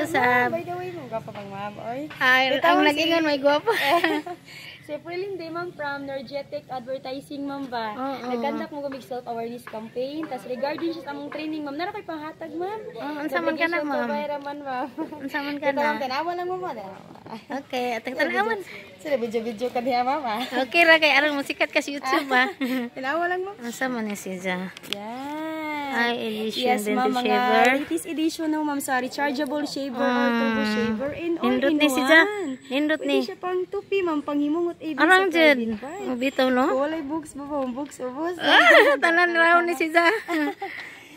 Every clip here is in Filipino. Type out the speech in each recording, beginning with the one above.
usab. By the way, mo gwapo pang ma'am. Oy. Ay, ang nag-ingon may gwapo. Si Prilin Day, ma'am, from Energetic Advertising, ma'am ba? Nagkandak mo kami self-awareness campaign. Tapos regarding siya sa among training, ma'am, nara kay panghatag, ma'am. Unsa man ka na, ma'am? Ma'am. Unsa man ka na? Tanawa lang mo, ma'am. Okay, atang tanawan. Sila video-video ka niya, ma'am. Okay ra kay aron mo sikat ka sa YouTube ba. Tanawa lang mo. Unsa man ni siya? Yan. Ay, edition Yes, din ma'am, to mga shaver. latest edition no, ma'am, sa rechargeable shaver or turbo shaver in all Nindot in ni siya. one. Nindot Pwede ni. siya pang tupi, ma'am, panghimungot AB Arang sa jud. private part. Bitaw no. Walay books ba ba? Books ubos. Tanan raw ni siya.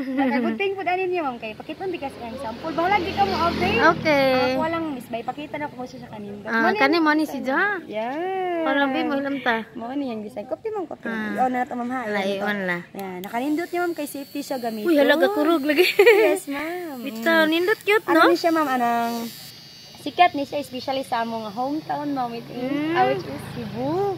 Nakagunting po danin niya, ma'am, kay pakiton di kasi ang sample. Bahala di ka mo update. Okay. Ako lang miss bay pakita na ko siya sa kanin. Kani mo ni siya. Yeah. Para bi mo ilam ta. Mo ni yang design. Copy ma'am, copy. On na to, ma'am, ha. Laion la. Yan, nakanindot niya, ma'am, kay safety siya gamiton. Uy, halaga kurog lagi. Yes, ma'am. Bitaw nindot cute Ano no? ni siya, ma'am, anang sikat ni siya, especially sa among hometown, ma'am, which is Cebu.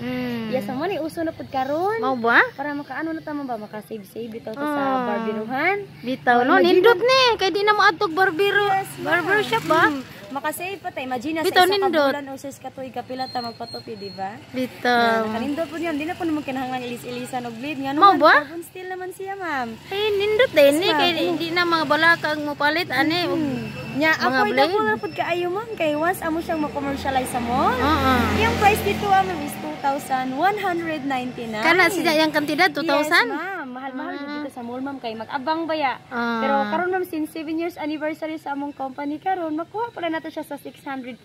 Yes, mo ni uso na pud karon. Mau ba? Para makaano na tama ba, maka-save bitaw to sa barberuhan. Bitaw no, nindot ni. Kay di na mo adtog barbero. Barber shop ba? Maka-save pa tay. Imagine na Bitaw, sa isa ka nindot. bulan o sa katoy kapila ta magpatupi, di ba? Bitaw. Nakanindot po niyan, di na po naman kinahanglan ilis-ilisan og bleed nga Mau ba? carbon steel naman siya, ma'am. Ay, nindot din ni kay hindi na mga balakag mo palit ani. Nya Mga affordable blade. na pud kaayo, ma'am, kay once amo siyang ma-commercialize sa mall. Oo. Yung price dito, ma'am, is 2,199. Kana siya yang kantidad 2,000? Yes, ma'am. Mahal-mahal dito sa mall, ma'am, kay mag-abang baya. Pero karon, ma'am, since 7 years anniversary sa among company karon, makuha pala nato siya sa 649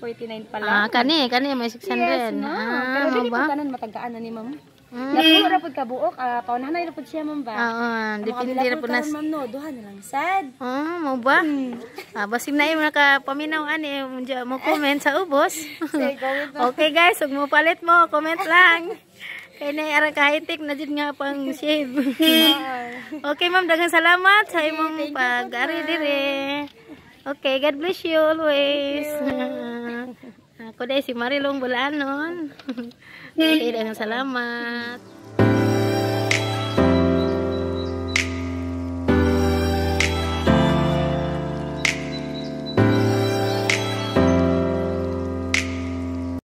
pala. Kani may 600. Yes, ma'am. Pero dili po kanan matagaan na ni ma'am. Nakuha ra pud ka buok, paunahan na pud siya, ma'am ba? Oo, depende ra pud nas. Ma'am, no, duha na lang sad. Mo ba? Basim na yung nakapaminaw ani mo comment sa ubos. Okay guys, ug mo palit mo, comment lang. Kay na ara ka high-tech na jud nga pang shave. Okay ma'am, daghang salamat sa imong pag-ari dire. Okay, God bless you always. Ako dai si Marilong Bulanon. Okay, daghang salamat.